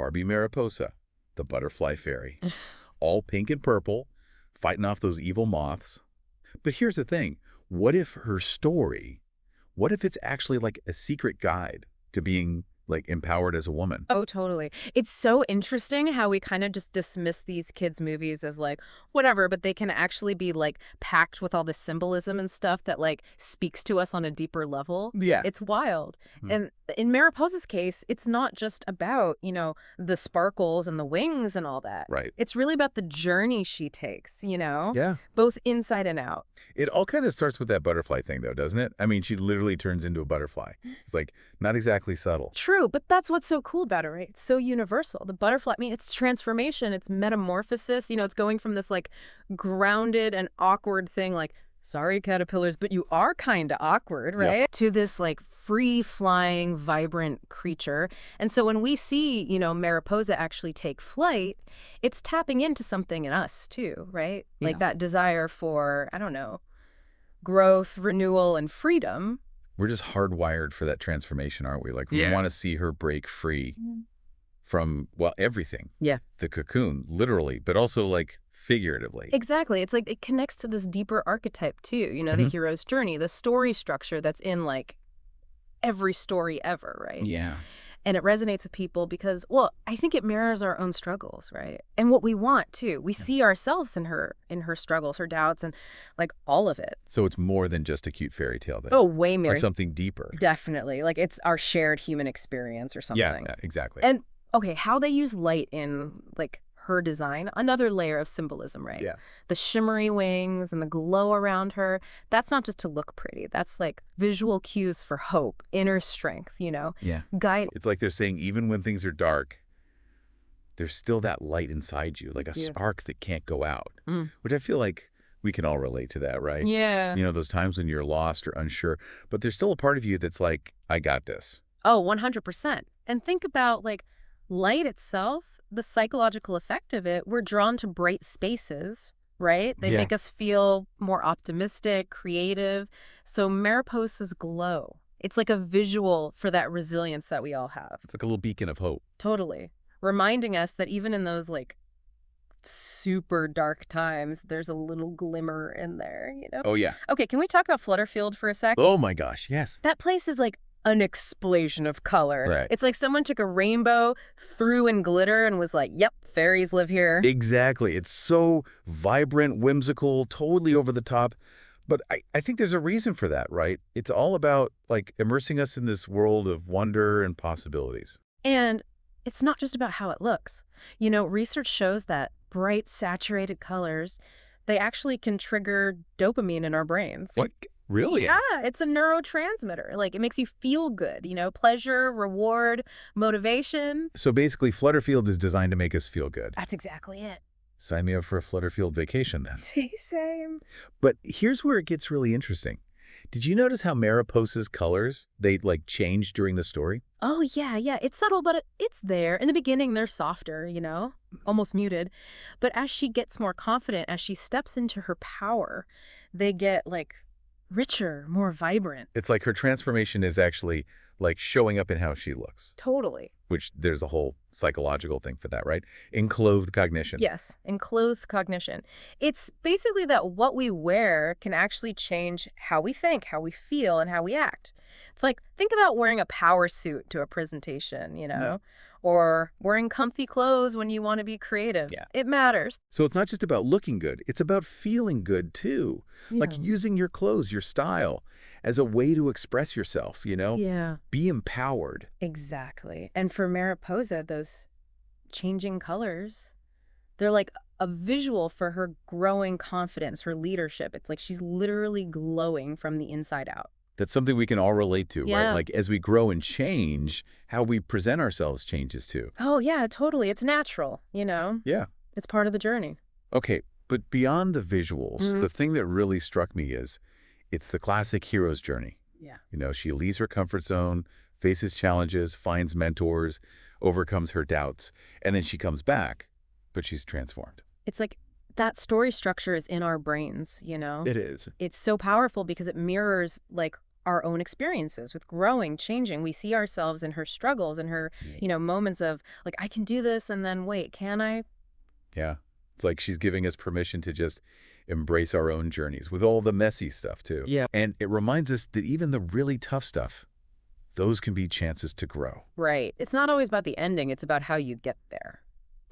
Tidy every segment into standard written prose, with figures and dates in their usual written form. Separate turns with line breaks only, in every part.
Barbie Mariposa, the butterfly fairy. All pink and purple, fighting off those evil moths. But here's the thing. What if her story, what if it's actually like a secret guide to being like empowered as a woman?
Oh, totally. It's so interesting how we kind of just dismiss these kids' movies as like, whatever, but they can actually be like packed with all this symbolism and stuff that like speaks to us on a deeper level.
Yeah.
It's wild.
Hmm.
And in Mariposa's case, it's not just about, the sparkles and the wings and all that.
Right.
It's really about the journey she takes,
Yeah.
both inside and out.
It all kind of starts with that butterfly thing, though, doesn't it? I mean, she literally turns into a butterfly. It's like not exactly subtle.
True, but that's what's so cool about it, right? It's so universal. The butterfly, I mean, it's transformation, it's metamorphosis. It's going from this like grounded and awkward thing like, sorry, caterpillars, but you are kind of awkward, right?
Yep.
To this like free-flying, vibrant creature. And so when we see, Mariposa actually take flight, it's tapping into something in us too, right? Like
Yeah.
that desire for, I don't know, growth, renewal, and freedom.
We're just hardwired for that transformation, aren't we? Like we
Yeah.
want to see her break free from, well, everything.
Yeah.
The cocoon, literally, but also like figuratively.
Exactly. It's like it connects to this deeper archetype too, the
Mhm.
hero's journey, the story structure that's in like every story ever, right?
Yeah.
And it resonates with people because, well, I think it mirrors our own struggles, right? And what we want too. We see ourselves in her struggles, her doubts, and like all of it.
So it's more than just a cute fairy tale then.
Oh, way more.
Or something deeper.
Definitely. Like it's our shared human experience or something.
Yeah, exactly.
And okay, how they use light in like her design, another layer of symbolism, right?
Yeah.
The shimmery wings and the glow around her, that's not just to look pretty. That's like visual cues for hope, inner strength,
Yeah.
guide.
It's like they're saying even when things are dark, there's still that light inside you, like a
Yeah.
spark that can't go out,
Mm.
which I feel like we can all relate to that, right?
Yeah.
Those times when you're lost or unsure, but there's still a part of you that's like, I got this.
Oh, 100%. And think about like light itself, the psychological effect of it. We're drawn to bright spaces, right? They
Yeah.
make us feel more optimistic, creative. So Mariposa's glow, it's like a visual for that resilience that we all have.
It's like a little beacon of hope.
Totally. Reminding us that even in those like super dark times, there's a little glimmer in there.
Oh, yeah.
Okay, can we talk about Flutterfield for a sec?
Oh, my gosh. Yes.
That place is like an explosion of color.
Right.
It's like someone took a rainbow, threw in glitter, and was like, yep, fairies live here.
Exactly. It's so vibrant, whimsical, totally over the top. But I think there's a reason for that, right? It's all about like immersing us in this world of wonder and possibilities.
And it's not just about how it looks. Research shows that bright, saturated colors, they actually can trigger dopamine in our brains.
What? Really?
Yeah, it's a neurotransmitter. Like, it makes you feel good, pleasure, reward, motivation.
So basically, Flutterfield is designed to make us feel good.
That's exactly it.
Sign me up for a Flutterfield vacation then.
Same.
But here's where it gets really interesting. Did you notice how Mariposa's colors, they like change during the story?
Oh, yeah. It's subtle, but it's there. In the beginning, they're softer, almost muted. But as she gets more confident, as she steps into her power, they get, like, richer, more vibrant.
It's like her transformation is actually like showing up in how she looks,
Totally.
which there's a whole psychological thing for that, right? Enclothed cognition.
Yes, enclothed cognition. It's basically that what we wear can actually change how we think, how we feel, and how we act. It's like, think about wearing a power suit to a presentation, or wearing comfy clothes when you want to be creative.
Yeah.
It matters.
So it's not just about looking good. It's about feeling good, too. Like using your clothes, your style, as a way to express yourself,
Yeah,
Be empowered.
exactly. And for Mariposa, those changing colors, they're like a visual for her growing confidence, her leadership. It's like she's literally glowing from the inside out.
That's something we can all relate to,
Yeah.
right? Like as we grow and change, how we present ourselves changes too.
Oh, yeah, totally. It's natural,
Yeah.
It's part of the journey.
Okay, but beyond the visuals,
Mhm.
the thing that really struck me is it's the classic hero's journey.
Yeah.
She leaves her comfort zone, faces challenges, finds mentors, overcomes her doubts, and then she comes back, but she's transformed.
It's like that story structure is in our brains,
It is.
It's so powerful because it mirrors like our own experiences with growing, changing. We see ourselves in her struggles and her, moments of like, I can do this, and then wait, can I?
Yeah. It's like she's giving us permission to just embrace our own journeys with all the messy stuff, too.
Yeah.
And it reminds us that even the really tough stuff, those can be chances to grow.
Right. It's not always about the ending. It's about how you get there.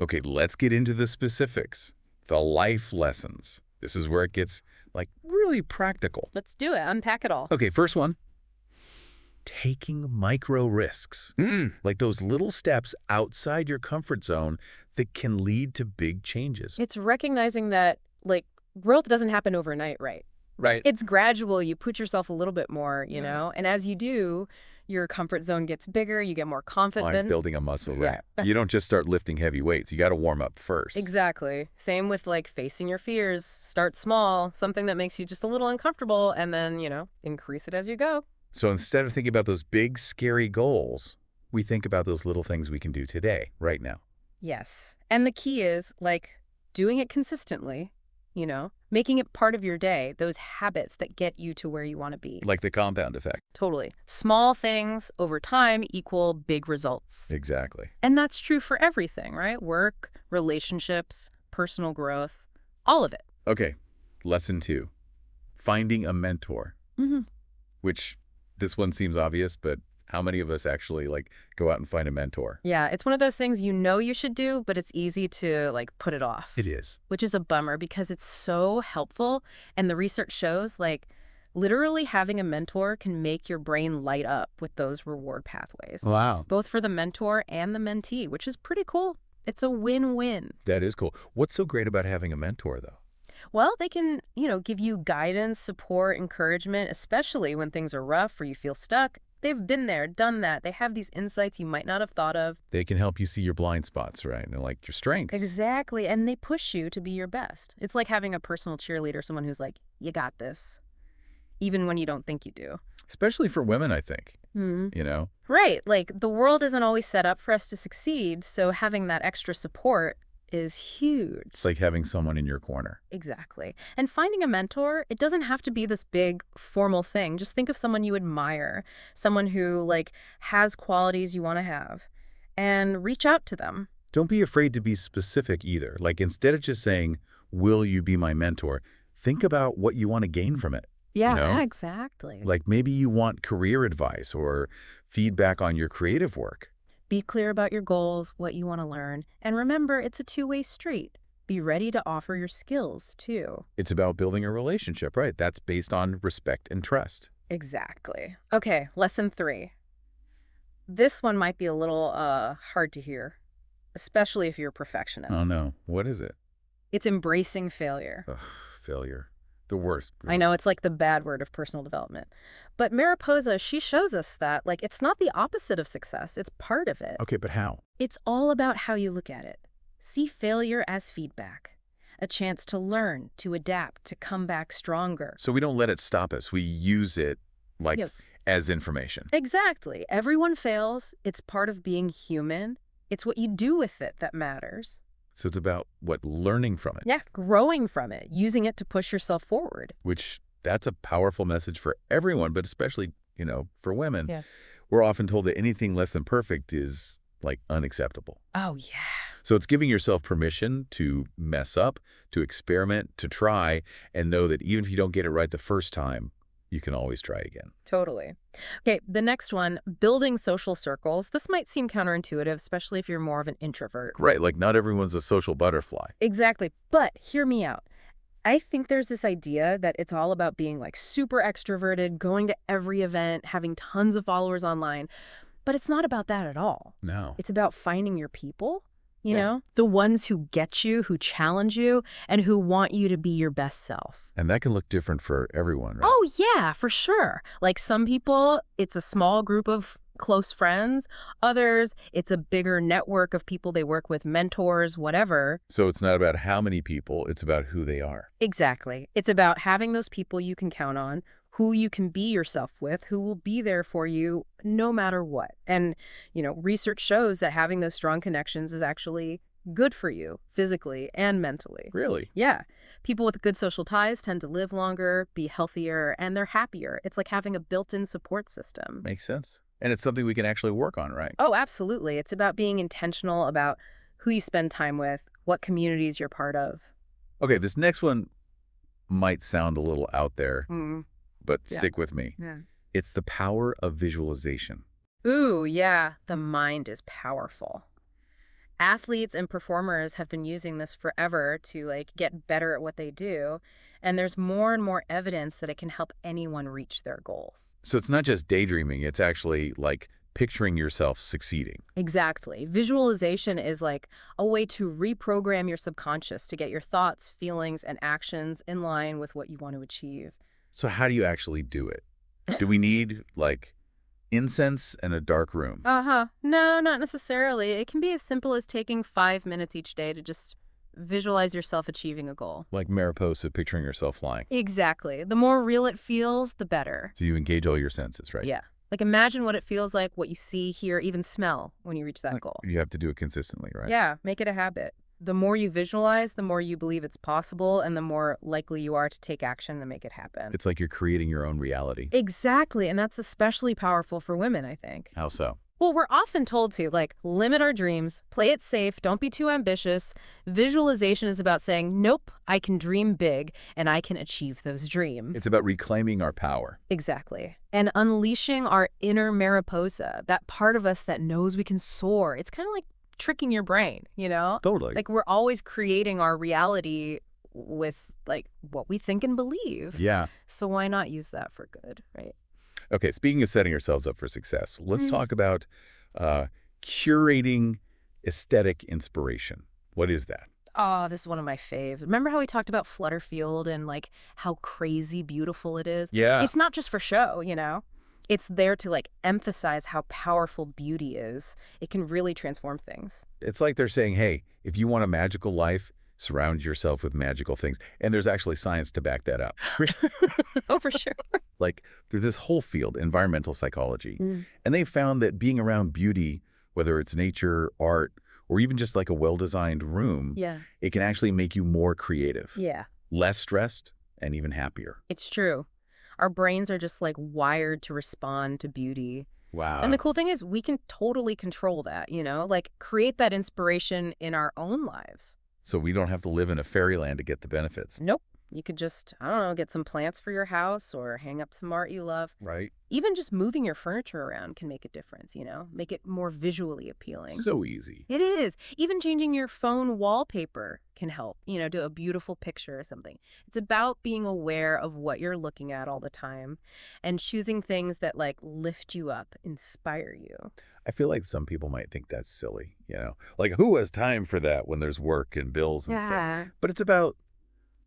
Okay, let's get into the specifics. The life lessons. This is where it gets, like, really practical.
Let's do it. Unpack it all.
Okay, first one. Taking micro risks. Like those little steps outside your comfort zone that can lead to big changes.
It's recognizing that, like, growth doesn't happen overnight, right?
Right.
It's gradual. You put yourself a little bit more, and as you do, your comfort zone gets bigger, you get more confident.
Like building a muscle, right? You don't just start lifting heavy weights. You got to warm up first.
Exactly. Same with, like, facing your fears. Start small, something that makes you just a little uncomfortable, and then, increase it as you go.
So instead of thinking about those big, scary goals, we think about those little things we can do today, right now.
Yes. And the key is, like, doing it consistently, making it part of your day, those habits that get you to where you want to be.
Like the compound effect.
Totally. Small things over time equal big results.
Exactly.
And that's true for everything, right? Work, relationships, personal growth, all of it.
Okay, lesson 2, finding a mentor. Which, this one seems obvious, but how many of us actually, like, go out and find a mentor?
Yeah, it's one of those things you should do, but it's easy to, like, put it off.
It is.
Which is a bummer because it's so helpful. And the research shows, like, literally having a mentor can make your brain light up with those reward pathways.
Wow.
Both for the mentor and the mentee, which is pretty cool. It's a win-win.
That is cool. What's so great about having a mentor, though?
Well, they can, give you guidance, support, encouragement, especially when things are rough or you feel stuck. They've been there, done that. They have these insights you might not have thought of.
They can help you see your blind spots, right? And, like, your strengths.
Exactly. And they push you to be your best. It's like having a personal cheerleader, someone who's like, you got this, even when you don't think you do.
Especially for women, I think.
Right. Like, the world isn't always set up for us to succeed, so having that extra support is huge.
It's like having someone in your corner.
Exactly. And finding a mentor, it doesn't have to be this big formal thing. Just think of someone you admire, someone who, like, has qualities you want to have, and reach out to them.
Don't be afraid to be specific either. Like, instead of just saying, will you be my mentor, think about what you want to gain from it.
Yeah, exactly.
Like, maybe you want career advice or feedback on your creative work.
Be clear about your goals, what you want to learn, and remember, it's a two-way street. Be ready to offer your skills, too.
It's about building a relationship, right? That's based on respect and trust.
Exactly. Okay, lesson 3. This one might be a little hard to hear, especially if you're a perfectionist.
Oh, no. What is it?
It's embracing failure.
Ugh, failure. The worst.
I know, it's like the bad word of personal development. But Mariposa, she shows us that, like, it's not the opposite of success. It's part of it.
Okay, but how?
It's all about how you look at it. See failure as feedback, a chance to learn, to adapt, to come back stronger.
So we don't let it stop us. We use it, like,
Yes.
as information.
Exactly. Everyone fails. It's part of being human. It's what you do with it that matters.
So it's about, learning from it.
Yeah, growing from it, using it to push yourself forward.
Which, that's a powerful message for everyone, but especially, for women.
Yeah.
We're often told that anything less than perfect is, like, unacceptable.
Oh, yeah.
So it's giving yourself permission to mess up, to experiment, to try, and know that even if you don't get it right the first time, you can always try again.
Totally. Okay, the next one, building social circles. This might seem counterintuitive, especially if you're more of an introvert.
Right, like not everyone's a social butterfly.
Exactly. But hear me out. I think there's this idea that it's all about being, like, super extroverted, going to every event, having tons of followers online. But it's not about that at all.
No.
It's about finding your people, the ones who get you, who challenge you, and who want you to be your best self.
And that can look different for everyone, right?
Oh, yeah, for sure. Like, some people, it's a small group of close friends. Others, it's a bigger network of people they work with, mentors, whatever.
So it's not about how many people, it's about who they are.
Exactly. It's about having those people you can count on, who you can be yourself with, who will be there for you no matter what. And, research shows that having those strong connections is actually good for you, physically and mentally.
Really?
Yeah. People with good social ties tend to live longer, be healthier, and they're happier. It's like having a built-in support system.
Makes sense. And it's something we can actually work on, right?
Oh, absolutely. It's about being intentional about who you spend time with, what communities you're part of.
Okay, this next one might sound a little out there,
Mm,
but
yeah.
stick with me.
Yeah.
It's the power of visualization.
Ooh, yeah. The mind is powerful. Athletes and performers have been using this forever to like get better at what they do, and there's more and more evidence that it can help anyone reach their goals.
So it's not just daydreaming, it's actually like picturing yourself succeeding.
Exactly. Visualization is like a way to reprogram your subconscious to get your thoughts, feelings, and actions in line with what you want to achieve.
So how do you actually do it? Do we need like incense and a dark room?
Uh-huh. No, not necessarily. It can be as simple as taking 5 minutes each day to just visualize yourself achieving a goal.
Like Mariposa picturing yourself flying.
Exactly. The more real it feels, the better.
So you engage all your senses, right?
Yeah. Like imagine what it feels like, what you see, hear, even smell when you reach that goal.
You have to do it consistently, right?
Yeah, make it a habit. The more you visualize, the more you believe it's possible, and the more likely you are to take action to make it happen.
It's like you're creating your own reality.
Exactly, and that's especially powerful for women, I think.
How so?
Well, we're often told to, like, limit our dreams, play it safe, don't be too ambitious. Visualization is about saying, nope, I can dream big, and I can achieve those dreams.
It's about reclaiming our power.
Exactly. And unleashing our inner Mariposa, that part of us that knows we can soar. It's kind of like tricking your brain, you know?
Totally.
Like we're always creating our reality with like what we think and believe.
Yeah.
So why not use that for good, right?
Okay, speaking of setting ourselves up for success, let's talk about curating aesthetic inspiration. What is that?
Oh, this is one of my faves. Remember how we talked about Flutterfield and like how crazy beautiful it is?
Yeah.
It's not just for show, you know? It's there to like emphasize how powerful beauty is. It can really transform things.
It's like they're saying, hey, if you want a magical life, surround yourself with magical things. And there's actually science to back that up.
Oh, for sure.
Like through this whole field, environmental psychology.
Mm.
And they found that being around beauty, whether it's nature, art, or even just like a well-designed room,
Yeah.
it can actually make you more creative,
Yeah.
less stressed, and even happier.
It's true. Our brains are just like wired to respond to beauty.
Wow.
And the cool thing is we can totally control that, you know, like create that inspiration in our own lives.
So we don't have to live in a fairyland to get the benefits.
Nope. You could just, I don't know, get some plants for your house or hang up some art you love.
Right.
Even just moving your furniture around can make a difference, you know, make it more visually appealing.
So easy.
It is. Even changing your phone wallpaper can help, you know, do a beautiful picture or something. It's about being aware of what you're looking at all the time and choosing things that like lift you up, inspire you.
I feel like some people might think that's silly, you know? Like, who has time for that when there's work and bills and stuff? But it's about,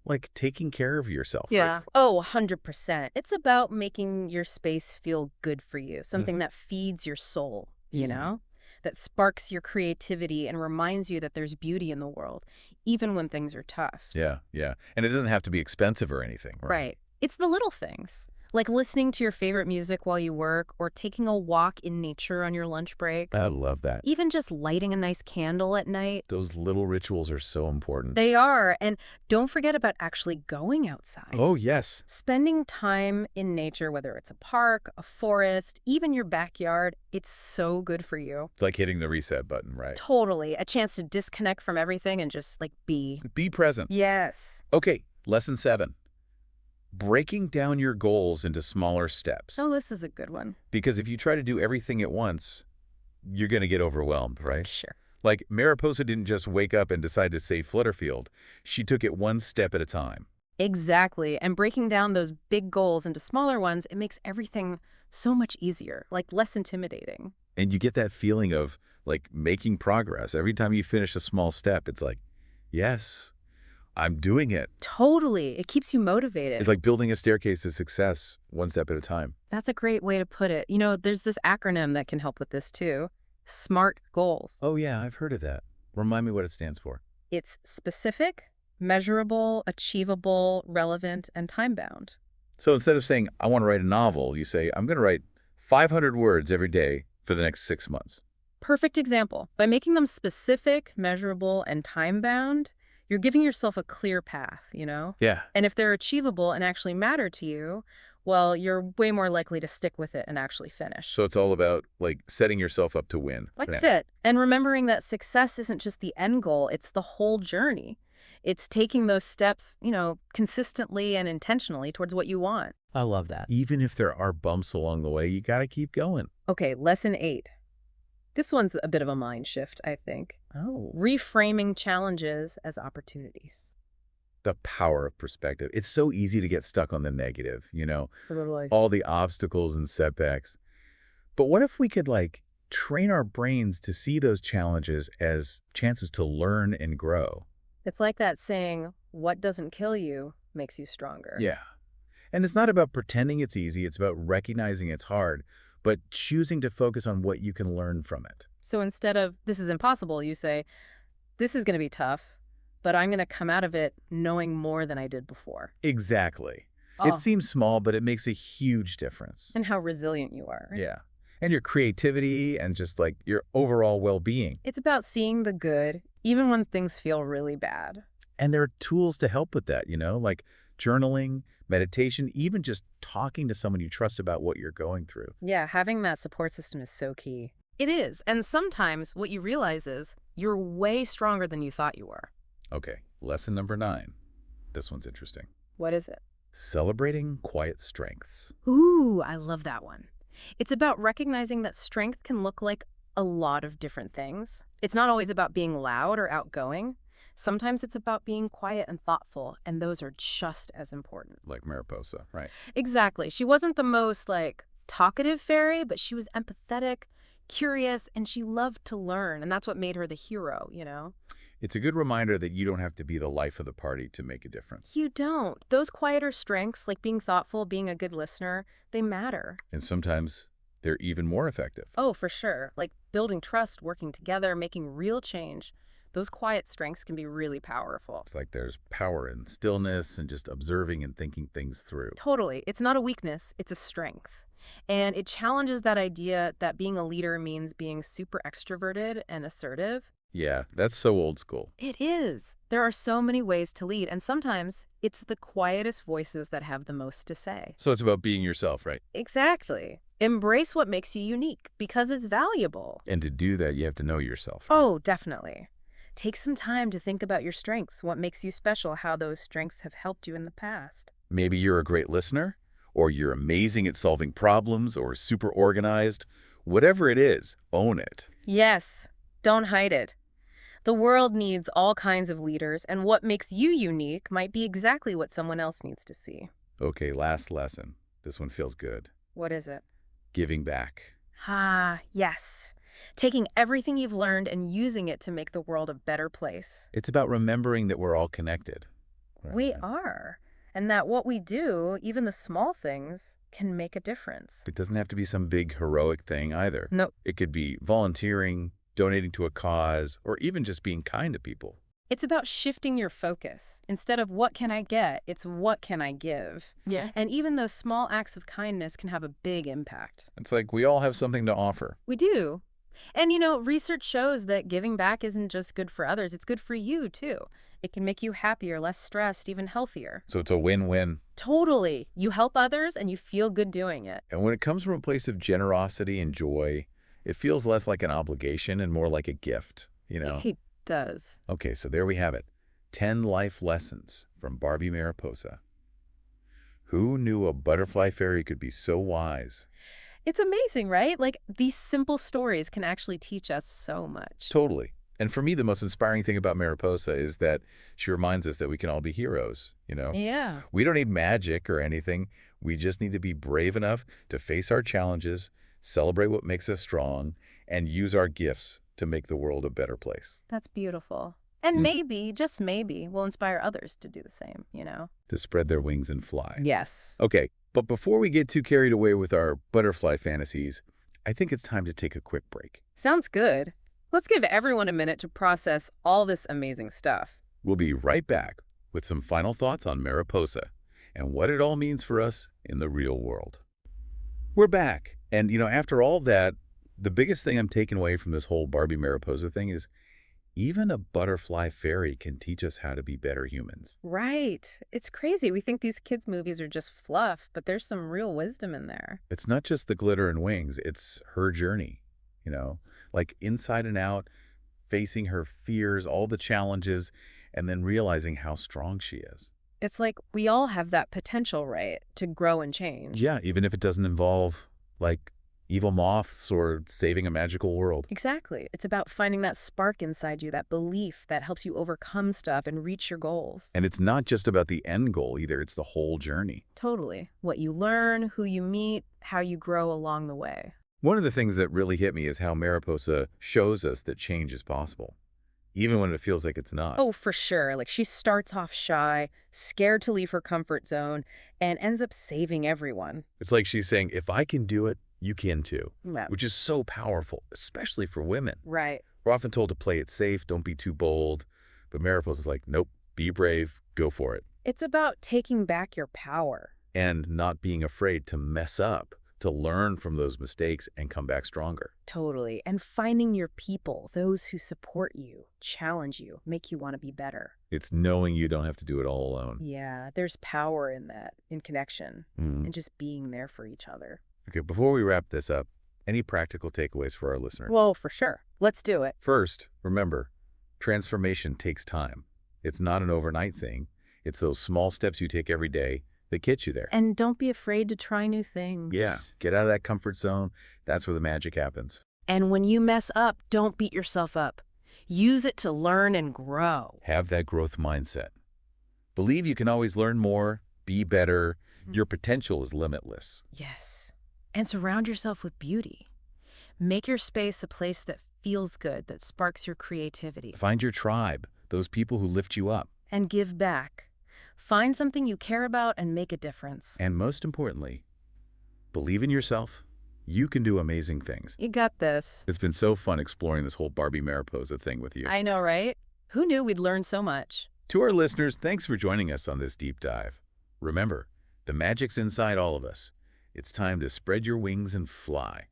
like, taking care of yourself.
Yeah.
Right?
Oh, 100%. It's about making your space feel good for you, something that feeds your soul, you know, that sparks your creativity and reminds you that there's beauty in the world, even when things are tough.
Yeah, yeah. And it doesn't have to be expensive or anything, right?
Right. It's the little things, like listening to your favorite music while you work or taking a walk in nature on your lunch break.
I love that.
Even just lighting a nice candle at night.
Those little rituals are so important.
They are. And don't forget about actually going outside.
Oh, yes.
Spending time in nature, whether it's a park, a forest, even your backyard, it's so good for you.
It's like hitting the reset button, right?
Totally. A chance to disconnect from everything and just like be.
Be present.
Yes.
Okay, lesson 7. Breaking down your goals into smaller steps.
Oh, this is a good one.
Because if you try to do everything at once, you're going to get overwhelmed, right?
Sure.
Like, Mariposa didn't just wake up and decide to save Flutterfield. She took it one step at a time.
Exactly. And breaking down those big goals into smaller ones, it makes everything so much easier, like less intimidating.
And you get that feeling of, like, making progress. Every time you finish a small step, it's like, yes, I'm doing it.
Totally. It keeps you motivated.
It's like building a staircase to success one step at a time.
That's a great way to put it. You know, there's this acronym that can help with this too. SMART goals.
Oh, yeah, I've heard of that. Remind me what it stands for.
It's specific, measurable, achievable, relevant, and time-bound.
So instead of saying, I want to write a novel, you say, I'm going to write 500 words every day for the next 6 months.
Perfect example. By making them specific, measurable, and time-bound, you're giving yourself a clear path, you know?
Yeah.
And if they're achievable and actually matter to you, well, you're way more likely to stick with it and actually finish.
So it's all about, like, setting yourself up to win.
That's
Yeah.
it. And remembering that success isn't just the end goal, it's the whole journey. It's taking those steps, consistently and intentionally towards what you want.
I love that.
Even if there are bumps along the way, you got to keep going.
Okay, lesson 8. This one's a bit of a mind shift, I think.
Oh.
Reframing challenges as opportunities.
The power of perspective. It's so easy to get stuck on the negative,
Totally.
all the obstacles and setbacks. But what if we could, like, train our brains to see those challenges as chances to learn and grow?
It's like that saying, what doesn't kill you makes you stronger.
Yeah. And it's not about pretending it's easy. It's about recognizing it's hard, but choosing to focus on what you can learn from it.
So instead of, this is impossible, you say, this is going to be tough, but I'm going to come out of it knowing more than I did before.
Exactly.
Oh,
It seems small, but it makes a huge difference.
and how resilient you are. Right?
Yeah. And your creativity and just, like, your overall well-being.
It's about seeing the good, even when things feel really bad.
And there are tools to help with that, like journaling, meditation, even just talking to someone you trust about what you're going through.
Yeah, having that support system is so key. It is. And sometimes what you realize is you're way stronger than you thought you were.
Okay, lesson number 9. This one's interesting.
What is it?
Celebrating quiet strengths.
Ooh, I love that one. It's about recognizing that strength can look like a lot of different things. It's not always about being loud or outgoing. Sometimes it's about being quiet and thoughtful, and those are just as important.
Like Mariposa, right?
Exactly. She wasn't the most, talkative fairy, but she was empathetic, curious, and she loved to learn, and that's what made her the hero.
It's a good reminder that you don't have to be the life of the party to make a difference.
You don't. Those quieter strengths, like being thoughtful, being a good listener, they matter.
And sometimes they're even more effective.
Oh, for sure. Like building trust, working together, making real change. Those quiet strengths can be really powerful.
It's like there's power in stillness and just observing and thinking things through.
Totally. It's not a weakness, it's a strength. And it challenges that idea that being a leader means being super extroverted and assertive.
Yeah, that's so old school.
It is. There are so many ways to lead, and sometimes it's the quietest voices that have the most to say.
So it's about being yourself, right?
Exactly. Embrace what makes you unique because it's valuable.
And to do that, you have to know yourself.
Oh, definitely. Take some time to think about your strengths, what makes you special, how those strengths have helped you in the past.
Maybe you're a great listener, or you're amazing at solving problems, or super organized. Whatever it is, own it.
Yes, don't hide it. The world needs all kinds of leaders, and what makes you unique might be exactly what someone else needs to see.
Okay, last lesson. This one feels good.
What is it?
Giving back.
Ah, yes. Taking everything you've learned and using it to make the world a better place.
It's about remembering that we're all connected.
We are. And that what we do, even the small things, can make a difference.
It doesn't have to be some big heroic thing either.
Nope.
It could be volunteering, donating to a cause, or even just being kind to people.
It's about shifting your focus. Instead of what can I get, it's what can I give.
Yeah.
And even those small acts of kindness can have a big impact.
It's like we all have something to offer.
We do. And research shows that giving back isn't just good for others, it's good for you too. It can make you happier, less stressed, even healthier.
So it's a win-win.
Totally. You help others and you feel good doing it.
And when it comes from a place of generosity and joy, it feels less like an obligation and more like a gift,
It does.
Okay, so there we have it. 10 life lessons from Barbie Mariposa. Who knew a butterfly fairy could be so wise?
It's amazing, right? Like, these simple stories can actually teach us so much.
Totally. And for me, the most inspiring thing about Mariposa is that she reminds us that we can all be heroes,
Yeah.
We don't need magic or anything. We just need to be brave enough to face our challenges, celebrate what makes us strong, and use our gifts to make the world a better place.
That's beautiful. And maybe, just maybe, we'll inspire others to do the same,
To spread their wings and fly.
Yes.
Okay, but before we get too carried away with our butterfly fantasies, I think it's time to take a quick break.
Sounds good. Let's give everyone a minute to process all this amazing stuff.
We'll be right back with some final thoughts on Mariposa and what it all means for us in the real world. We're back. And, after all that, The biggest thing I'm taking away from this whole Barbie Mariposa thing is even a butterfly fairy can teach us how to be better humans.
Right. It's crazy. We think these kids' movies are just fluff, but there's some real wisdom in there.
It's not just the glitter and wings, it's her journey, you know, like inside and out, facing her fears, all the challenges, and then realizing how strong she is.
It's like we all have that potential, right, to grow and change.
Yeah, even if it doesn't involve, like, evil moths or saving a magical world.
Exactly. It's about finding that spark inside you, that belief that helps you overcome stuff and reach your goals.
And it's not just about the end goal either, it's the whole journey.
Totally. What you learn, who you meet, how you grow along the way.
One of the things that really hit me is how Mariposa shows us that change is possible, even when it feels like it's not.
Oh, for sure. Like she starts off shy, scared to leave her comfort zone, and ends up saving everyone.
It's like she's saying, if I can do it, you can too,
Yeah.
which is so powerful, especially for women.
Right.
We're often told to play it safe, don't be too bold. But Mariposa's like, nope, be brave, go for it.
It's about taking back your power.
And not being afraid to mess up, to learn from those mistakes and come back stronger.
Totally. And finding your people, those who support you, challenge you, make you want to be better.
It's knowing you don't have to do it all alone.
Yeah, there's power in that, in connection, and just being there for each other.
Okay, before we wrap this up, any practical takeaways for our listeners?
Well, for sure. Let's do it.
First, remember, transformation takes time. It's not an overnight thing. It's those small steps you take every day that get you there.
And don't be afraid to try new things.
Yeah, get out of that comfort zone. That's where the magic happens.
And when you mess up, don't beat yourself up. Use it to learn and grow.
Have that growth mindset. Believe you can always learn more, be better. Your potential is limitless.
Yes. And surround yourself with beauty. Make your space a place that feels good, that sparks your creativity.
Find your tribe, those people who lift you up.
And give back. Find something you care about and make a difference.
And most importantly, believe in yourself. You can do amazing things.
You got this.
It's been so fun exploring this whole Barbie Mariposa thing with you.
I know, right? Who knew we'd learn so much?
To our listeners, thanks for joining us on this deep dive. Remember, the magic's inside all of us. It's time to spread your wings and fly.